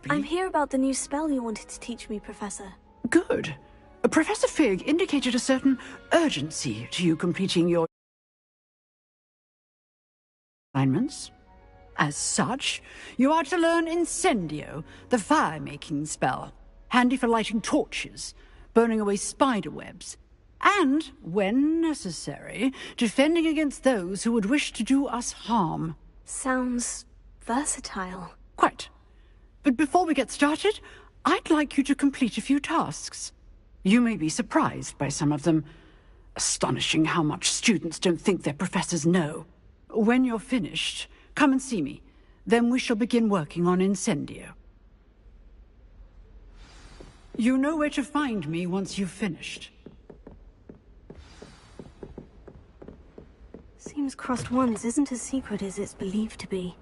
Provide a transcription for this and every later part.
be? I'm here about the new spell you wanted to teach me, Professor. Good. Professor Fig indicated a certain urgency to you completing your assignments. As such, you are to learn Incendio, the fire-making spell, handy for lighting torches, burning away spider webs, and, when necessary, defending against those who would wish to do us harm. Sounds versatile. Quite. But before we get started, I'd like you to complete a few tasks. You may be surprised by some of them. Astonishing how much students don't think their professors know. When you're finished, come and see me. Then we shall begin working on Incendio. You know where to find me once you've finished. Seems crossed ones isn't as secret as it's believed to be.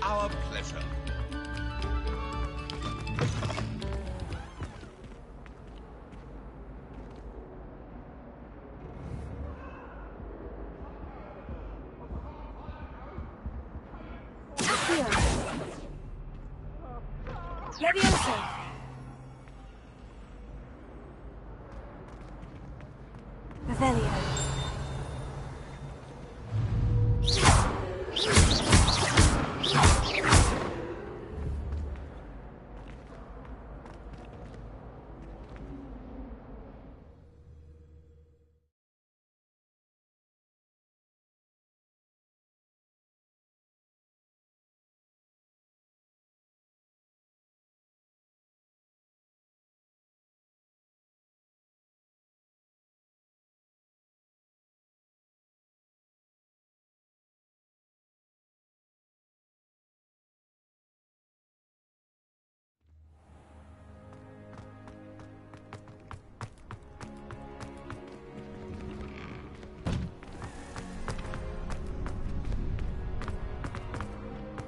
Our pleasure. Leviosa! Revelio.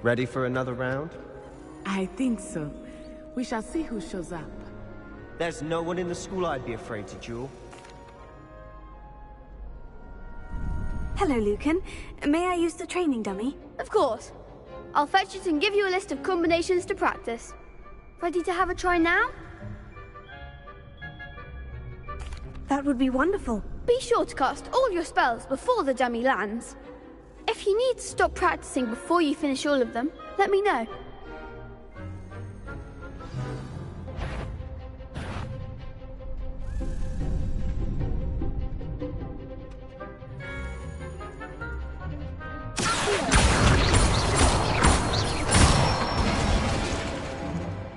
Ready for another round? I think so. We shall see who shows up. There's no one in the school I'd be afraid to duel. Hello, Lucan. May I use the training dummy? Of course. I'll fetch it and give you a list of combinations to practice. Ready to have a try now? That would be wonderful. Be sure to cast all your spells before the dummy lands. If you need to stop practicing before you finish all of them, let me know.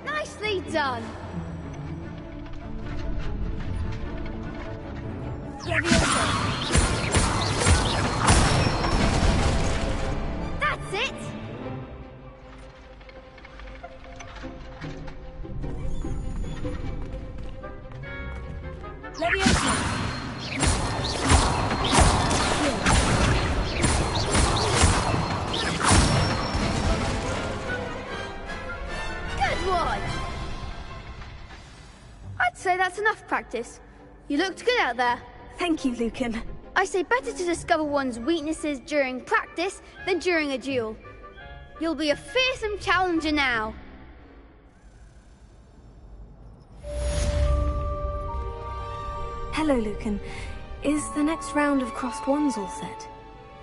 Nicely done! That's it! Good one! I'd say that's enough practice. You looked good out there. Thank you, Lucan. I say better to discover one's weaknesses during practice than during a duel. You'll be a fearsome challenger now. Hello, Lucan. Is the next round of crossed wands all set?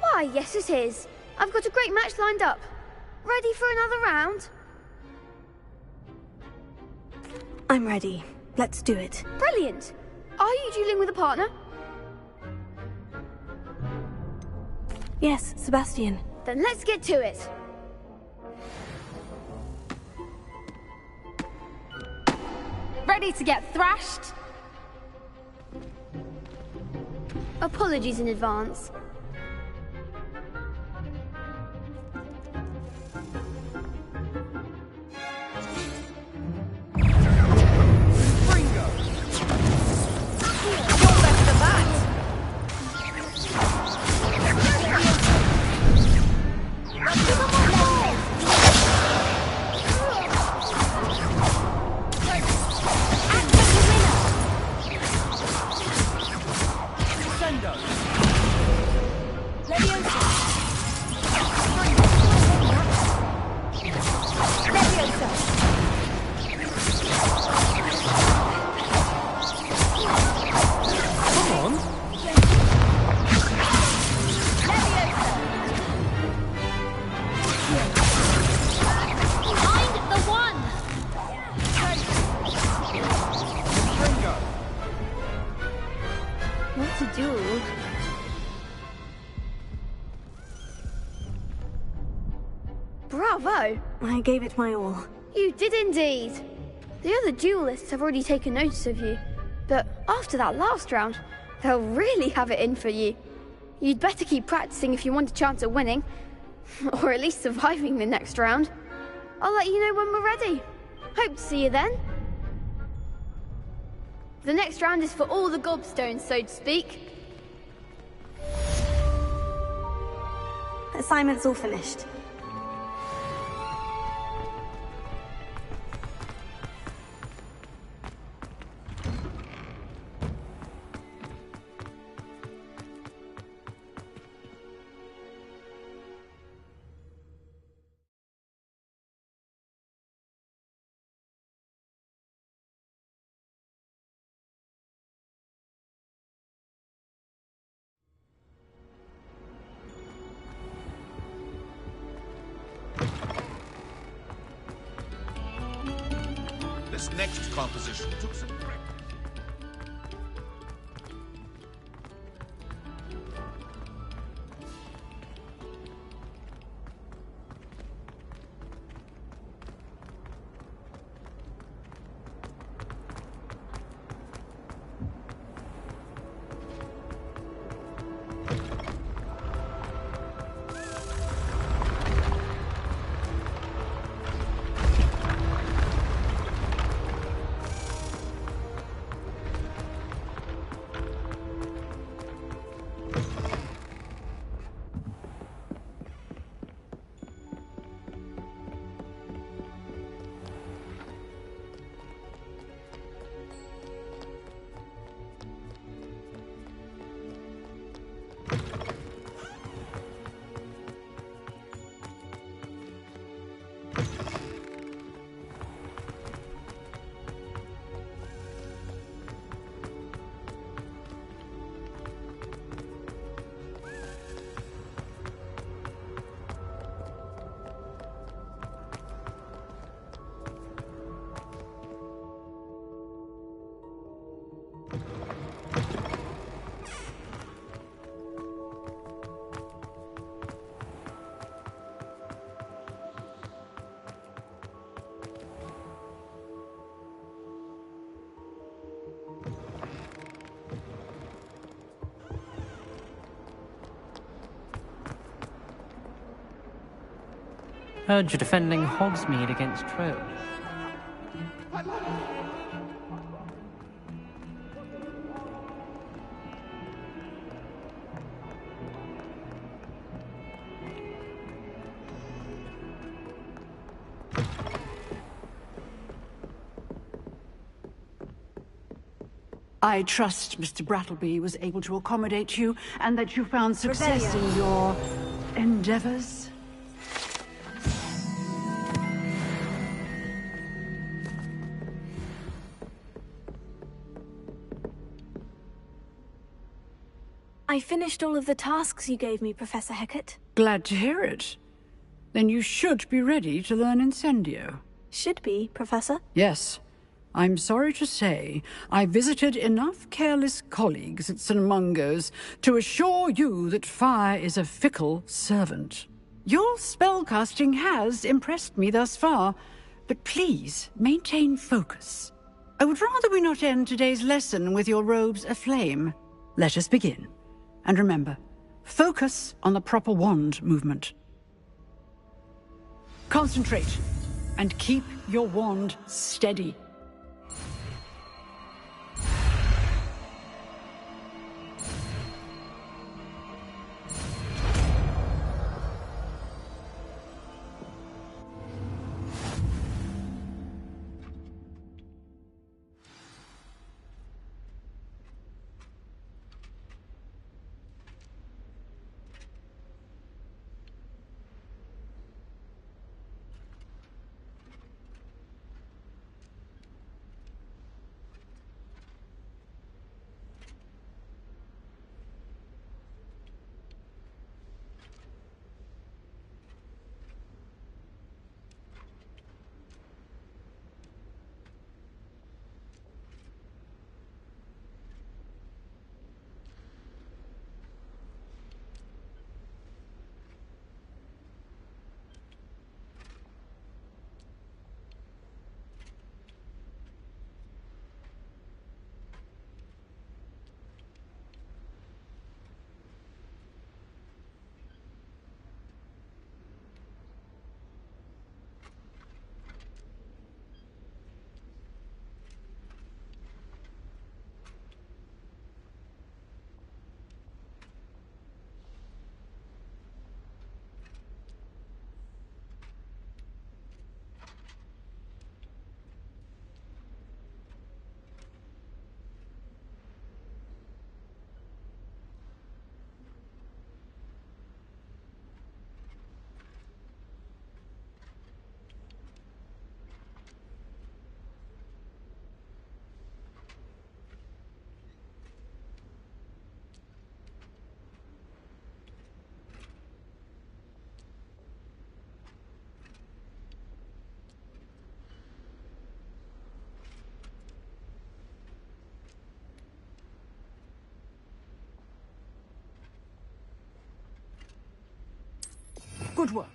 Why, yes it is. I've got a great match lined up. Ready for another round? I'm ready. Let's do it. Brilliant. Are you dueling with a partner? Yes, Sebastian. Then let's get to it. Ready to get thrashed? Apologies in advance. What a duel. Bravo! I gave it my all. You did indeed. The other duelists have already taken notice of you, but after that last round, they'll really have it in for you. You'd better keep practicing if you want a chance at winning, or at least surviving the next round. I'll let you know when we're ready. Hope to see you then. The next round is for all the gobstones, so to speak. Assignment's all finished. This next composition took some practice. Heard you're defending Hogsmeade against trolls. I trust Mr. Brattleby was able to accommodate you, and that you found success in your endeavors. I finished all of the tasks you gave me, Professor Hecat. Glad to hear it. Then you should be ready to learn Incendio. Should be, Professor. Yes. I'm sorry to say, I visited enough careless colleagues at St. Mungo's to assure you that fire is a fickle servant. Your spellcasting has impressed me thus far, but please maintain focus. I would rather we not end today's lesson with your robes aflame. Let us begin. And remember, focus on the proper wand movement. Concentrate, and keep your wand steady. Good work.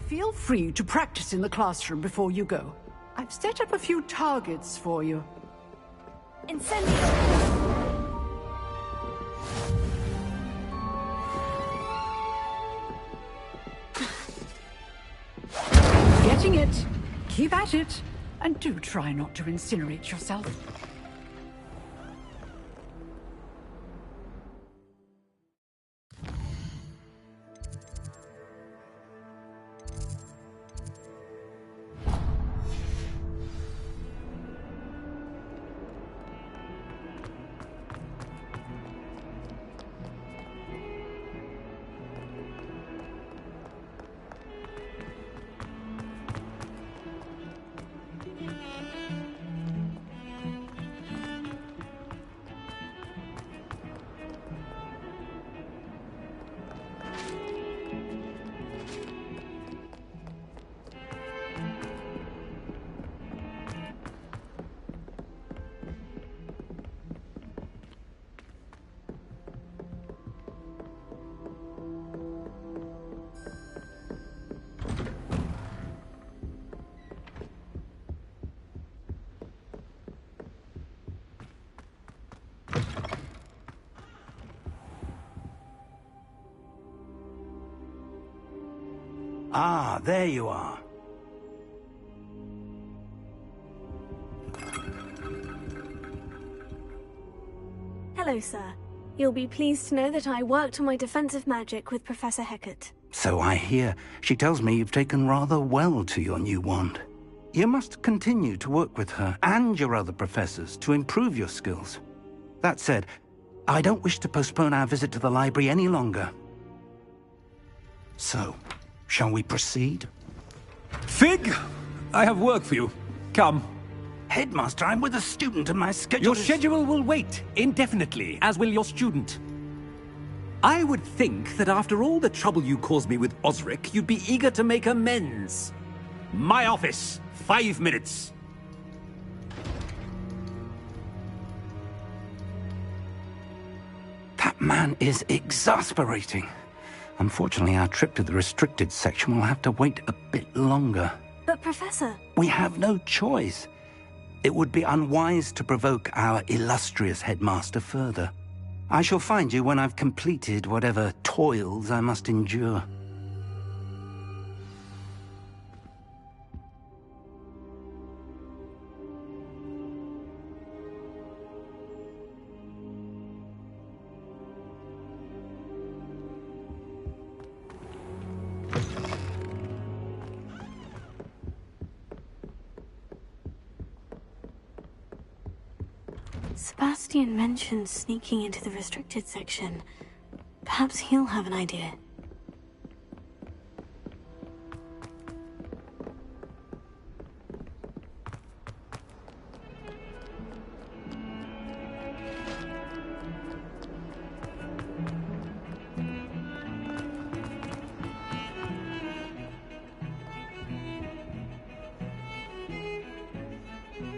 Feel free to practice in the classroom before you go. I've set up a few targets for you. Incendio! Getting it. Keep at it. And do try not to incinerate yourself. Ah, there you are. Hello, sir. You'll be pleased to know that I worked on my defensive magic with Professor Hecat. So I hear. She tells me you've taken rather well to your new wand. You must continue to work with her and your other professors to improve your skills. That said, I don't wish to postpone our visit to the library any longer. So, shall we proceed? Fig! I have work for you. Come. Headmaster, I'm with a student and my schedule Your schedule will wait indefinitely, as will your student. I would think that after all the trouble you caused me with Osric, you'd be eager to make amends. My office, 5 minutes. That man is exasperating. Unfortunately, our trip to the restricted section will have to wait a bit longer. But, Professor... We have no choice. It would be unwise to provoke our illustrious headmaster further. I shall find you when I've completed whatever toils I must endure. Sebastian mentioned sneaking into the restricted section. Perhaps he'll have an idea.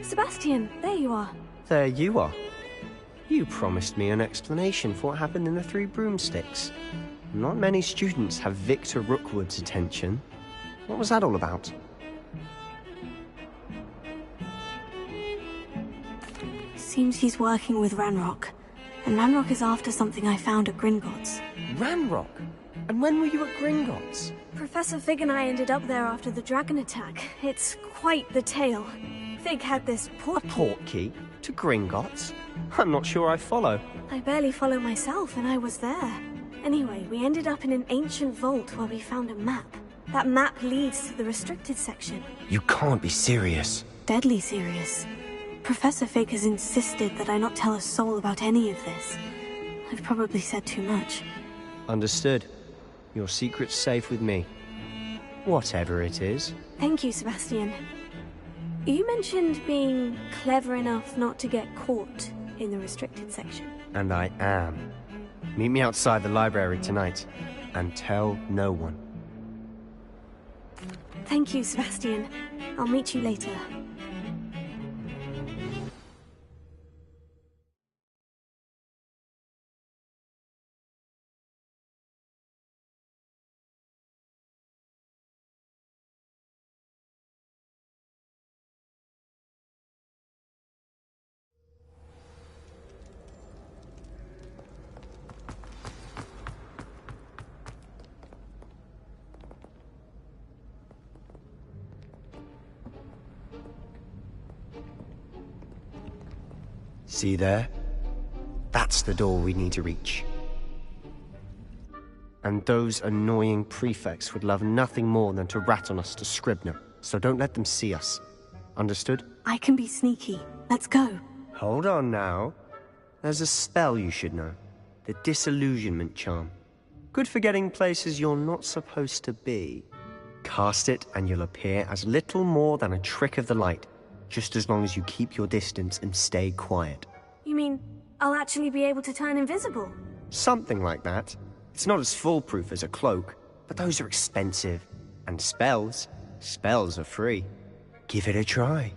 Sebastian, there you are. There you are. You promised me an explanation for what happened in the Three Broomsticks. Not many students have Victor Rookwood's attention. What was that all about? Seems he's working with Ranrock. And Ranrock is after something I found at Gringotts. Ranrock? And when were you at Gringotts? Professor Fig and I ended up there after the dragon attack. It's quite the tale. Fig had this portkey to Gringotts? I'm not sure I follow. I barely follow myself, and I was there. Anyway, we ended up in an ancient vault where we found a map. That map leads to the restricted section. You can't be serious. Deadly serious. Professor Fig has insisted that I not tell a soul about any of this. I've probably said too much. Understood. Your secret's safe with me. Whatever it is. Thank you, Sebastian. You mentioned being clever enough not to get caught in the restricted section. And I am. Meet me outside the library tonight, and tell no one. Thank you, Sebastian. I'll meet you later. See there? That's the door we need to reach. And those annoying prefects would love nothing more than to rat on us to Scribner, so don't let them see us. Understood? I can be sneaky. Let's go. Hold on now. There's a spell you should know. The Disillusionment Charm. Good for getting places you're not supposed to be. Cast it and you'll appear as little more than a trick of the light, just as long as you keep your distance and stay quiet. You mean I'll actually be able to turn invisible? Something like that. It's not as foolproof as a cloak, but those are expensive. And spells are free. Give it a try.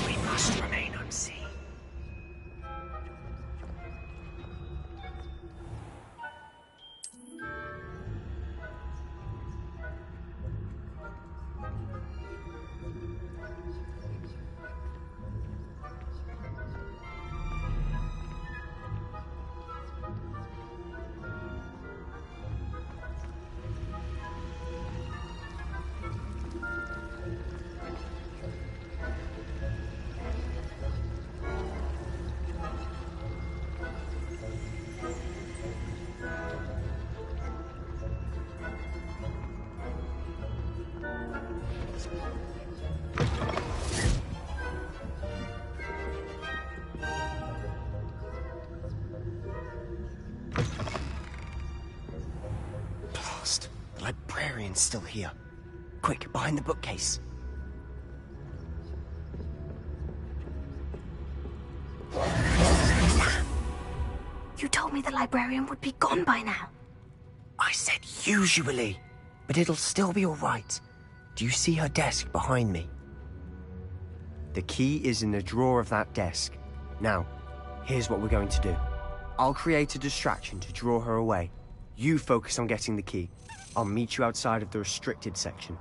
We must remain unseen. Blast! The librarian's still here. Quick, behind the bookcase. You told me the librarian would be gone by now. I said usually, but it'll still be all right. Do you see her desk behind me? The key is in the drawer of that desk. Now, here's what we're going to do. I'll create a distraction to draw her away. You focus on getting the key. I'll meet you outside of the restricted section.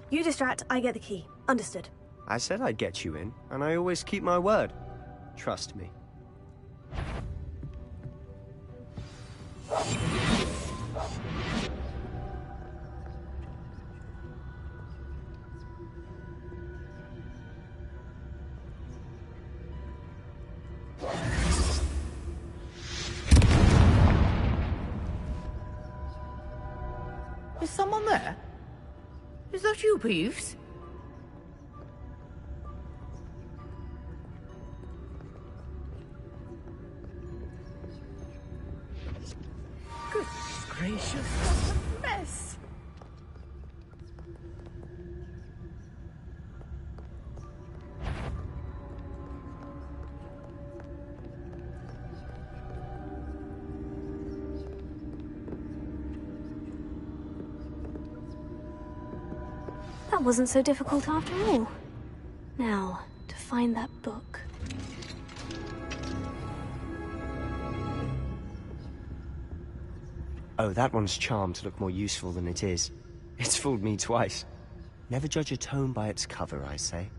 You distract, I get the key. Understood. I said I'd get you in, and I always keep my word. Trust me. Is someone there? Is that you, Peeves? Goodness gracious, what a mess! That wasn't so difficult after all. Now, to find that book. Oh, that one's charmed to look more useful than it is. It's fooled me twice. Never judge a tome by its cover, I say.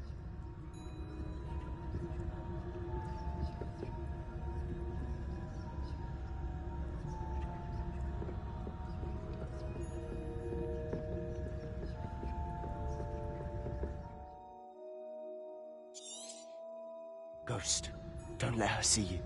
Ghost, don't let her see you.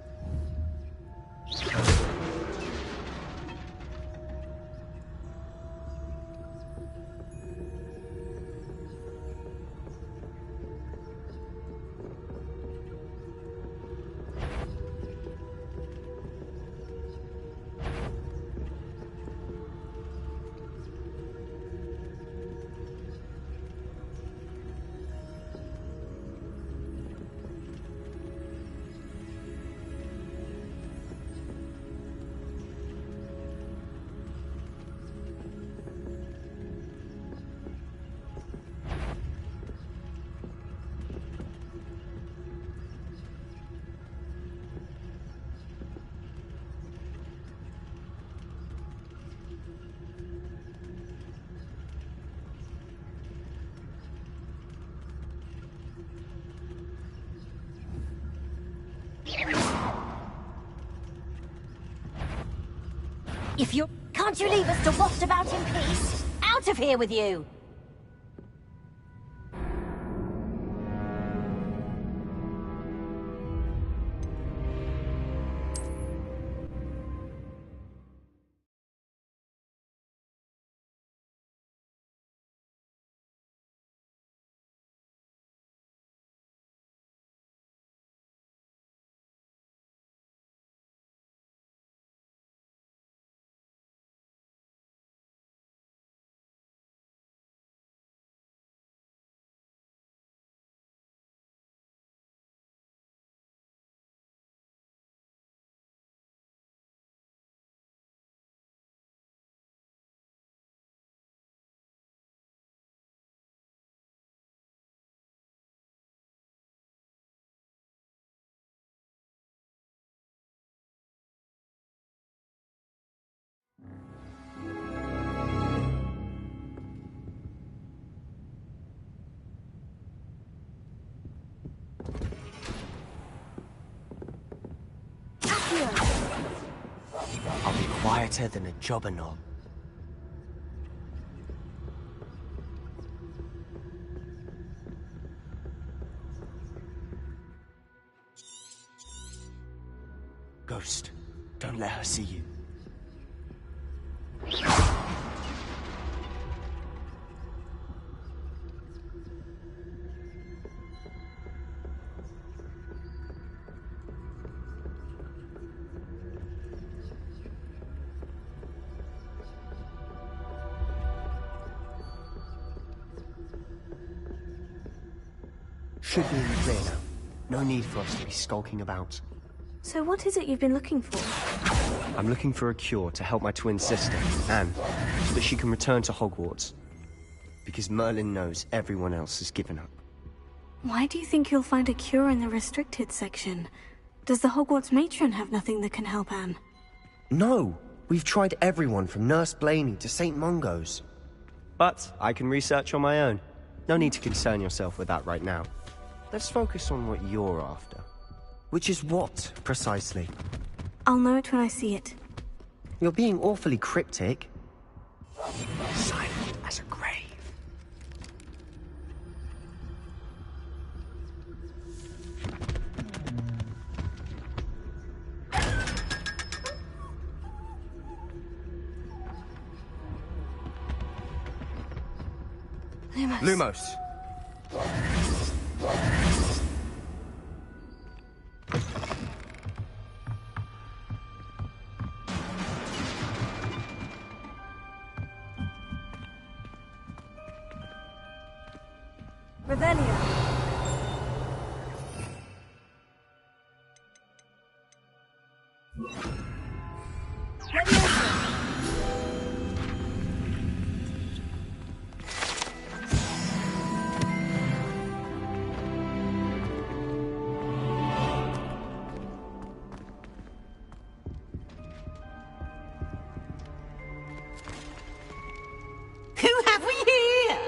If you... Can't you leave us to waft about in peace? Out of here with you! radio. I'll be quieter than a jobberknoll. Ghost, don't let her see you. Should be in the clear now. No need for us to be skulking about. So what is it you've been looking for? I'm looking for a cure to help my twin sister, Anne, so that she can return to Hogwarts. Because Merlin knows everyone else has given up. Why do you think you'll find a cure in the restricted section? Does the Hogwarts matron have nothing that can help Anne? No! We've tried everyone from Nurse Blaney to St. Mungo's. But I can research on my own. No need to concern yourself with that right now. Let's focus on what you're after. Which is what, precisely? I'll know it when I see it. You're being awfully cryptic. Silent as a grave. Lumos. Lumos. Revelio. Who have we here?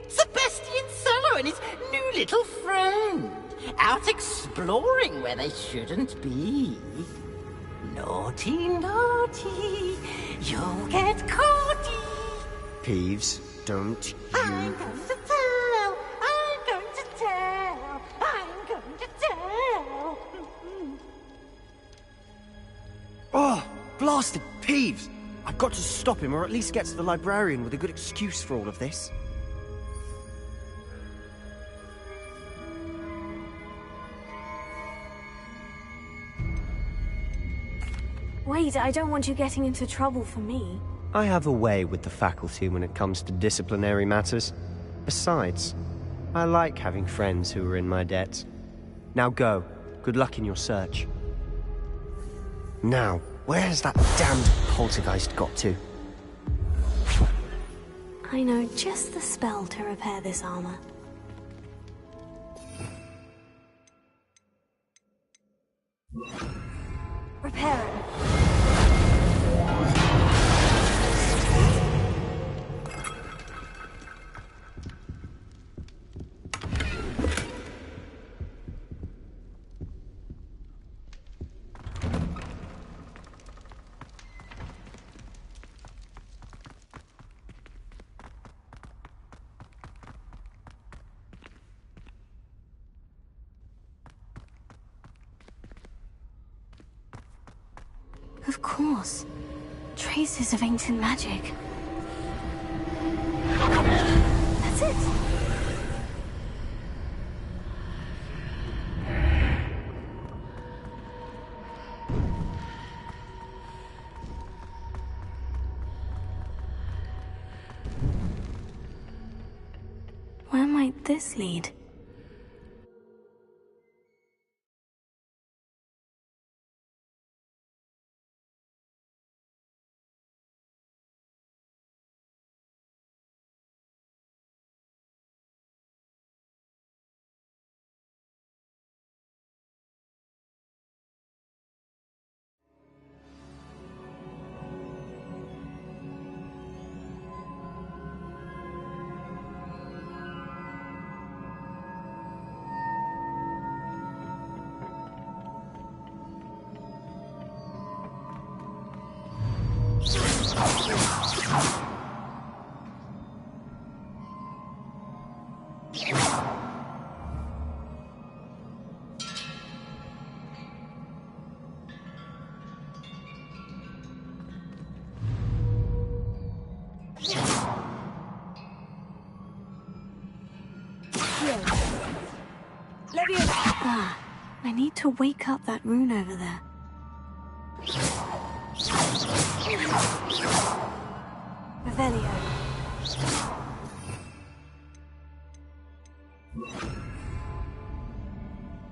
Sebastian Sallow and his new little friend, out exploring where they shouldn't be. Naughty, naughty, you'll get caughty. Peeves, don't you... I'm going to tell, I'm going to tell, I'm going to tell. Oh, blasted Peeves! I've got to stop him, or at least get to the librarian with a good excuse for all of this. Wait, I don't want you getting into trouble for me. I have a way with the faculty when it comes to disciplinary matters. Besides, I like having friends who are in my debt. Now go. Good luck in your search. Now, where has that damned poltergeist got to? I know just the spell to repair this armor. Repair it. Of course. Traces of ancient magic. That's it. Where might this lead? Ah, I need to wake up that rune over there. Revelio.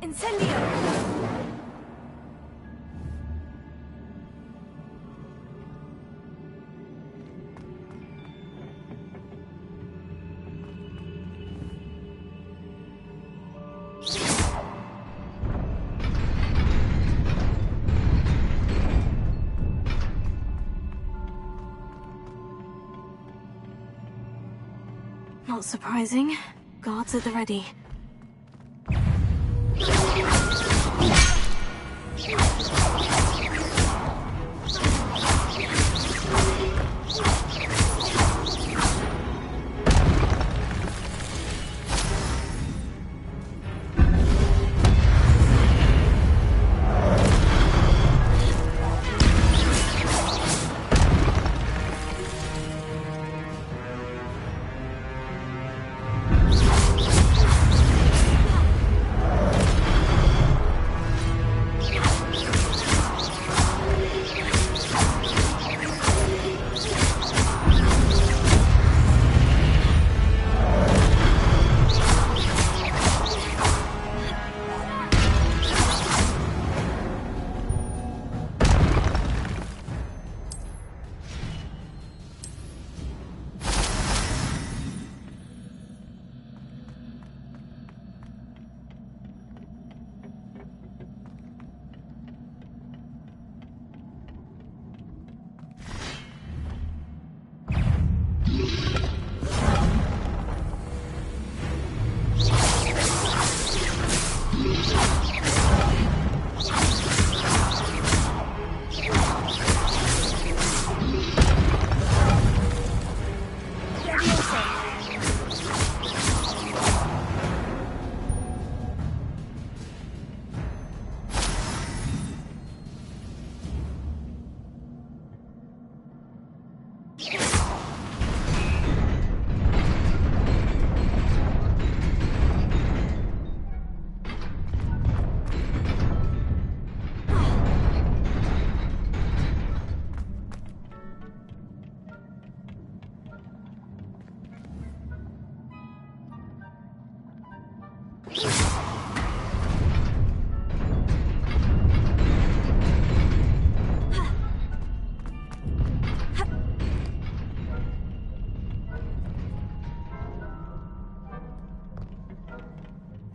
Incendio! Not surprising. Guards at the ready.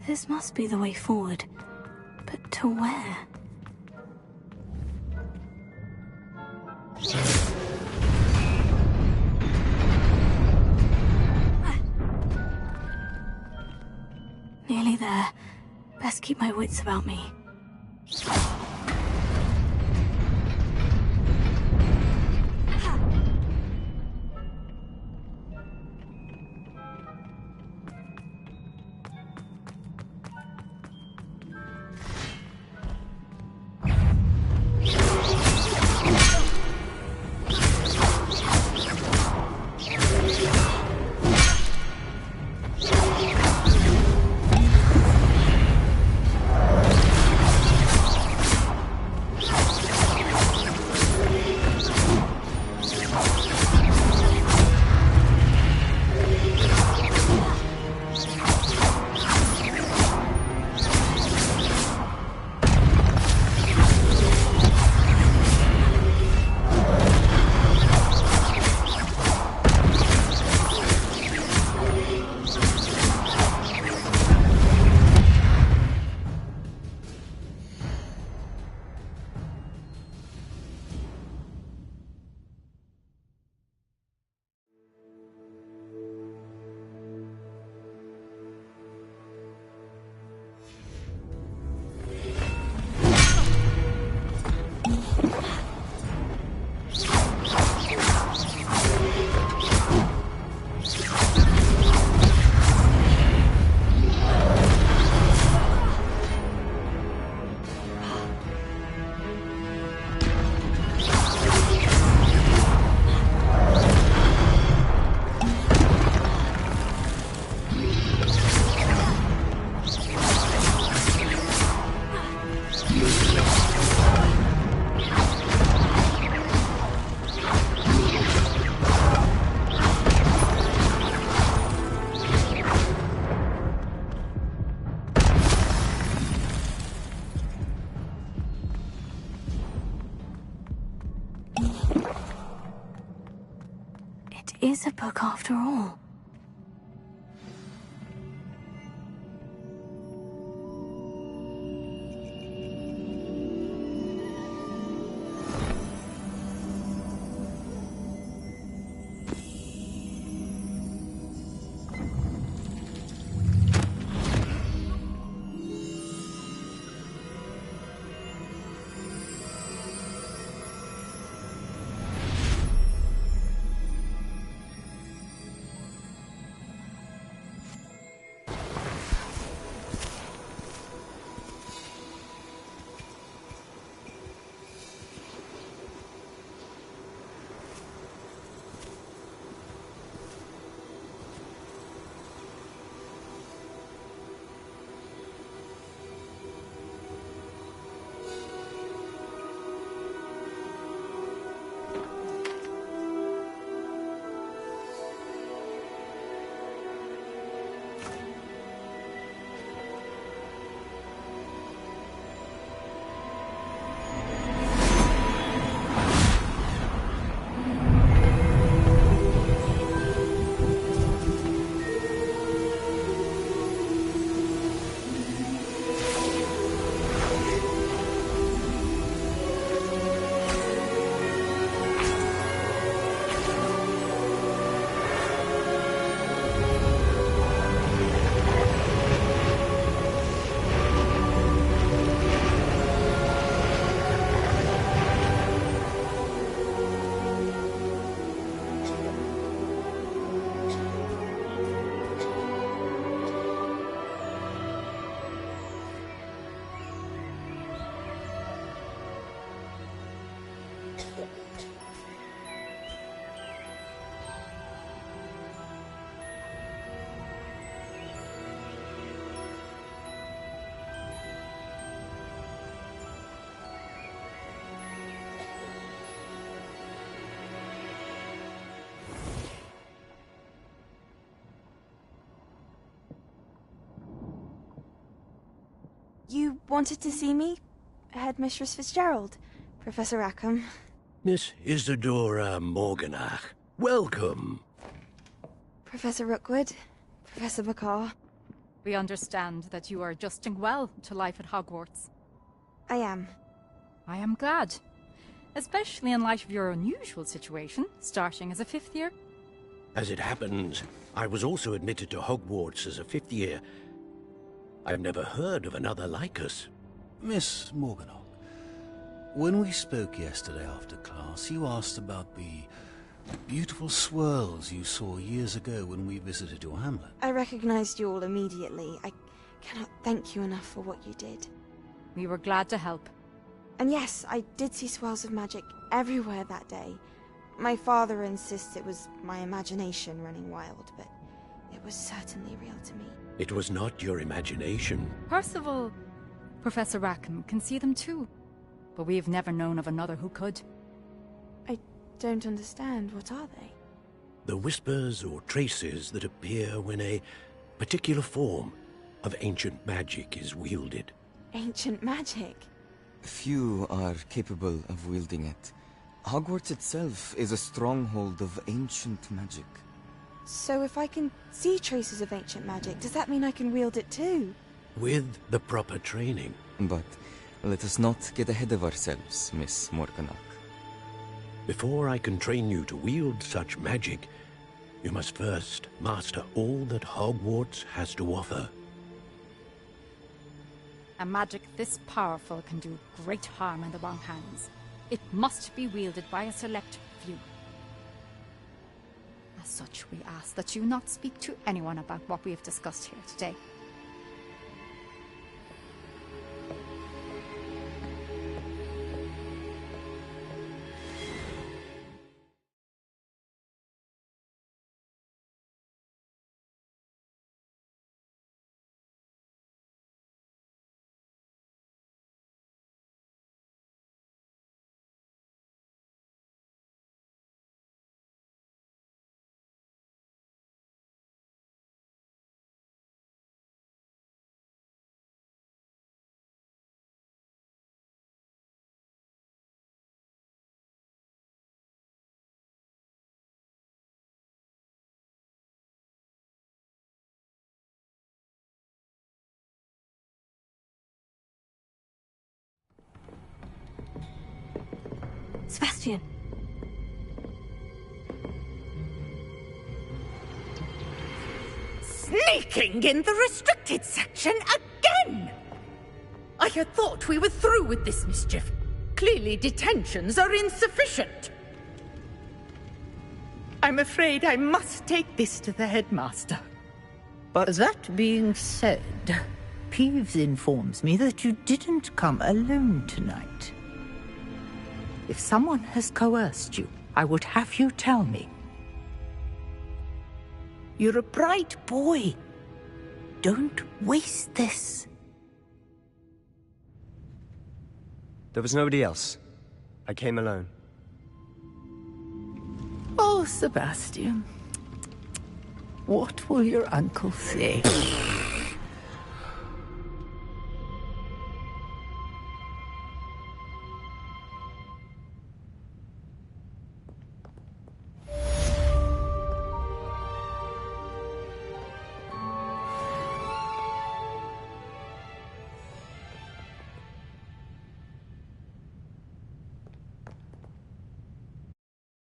This must be the way forward. But to where? Nearly there. Best keep my wits about me. is a book after all. You wanted to see me? Headmistress Fitzgerald, Professor Rackham. Miss Isadora Morganach, welcome. Professor Rookwood, Professor Bakar. We understand that you are adjusting well to life at Hogwarts. I am. I am glad. Especially in light of your unusual situation, starting as a 5th year. As it happens, I was also admitted to Hogwarts as a 5th year. I've never heard of another like us. Miss Morganach, when we spoke yesterday after class, you asked about the beautiful swirls you saw years ago when we visited your hamlet. I recognized you all immediately. I cannot thank you enough for what you did. We were glad to help. And yes, I did see swirls of magic everywhere that day. My father insists it was my imagination running wild, but it was certainly real to me. It was not your imagination. Percival, Professor Rackham can see them too. But we've never known of another who could. I don't understand. What are they? The whispers or traces that appear when a particular form of ancient magic is wielded. Ancient magic? Few are capable of wielding it. Hogwarts itself is a stronghold of ancient magic. So if I can see traces of ancient magic, does that mean I can wield it too? With the proper training. But let us not get ahead of ourselves, Miss Morganach. Before I can train you to wield such magic, you must first master all that Hogwarts has to offer. A magic this powerful can do great harm in the wrong hands. It must be wielded by a select few. As such, we ask that you not speak to anyone about what we have discussed here today. Sebastian. Sneaking in the restricted section again! I had thought we were through with this mischief. Clearly detentions are insufficient. I'm afraid I must take this to the headmaster. But that being said, Peeves informs me that you didn't come alone tonight. If someone has coerced you, I would have you tell me. You're a bright boy. Don't waste this. there was nobody else. I came alone. Oh, Sebastian. What will your uncle say?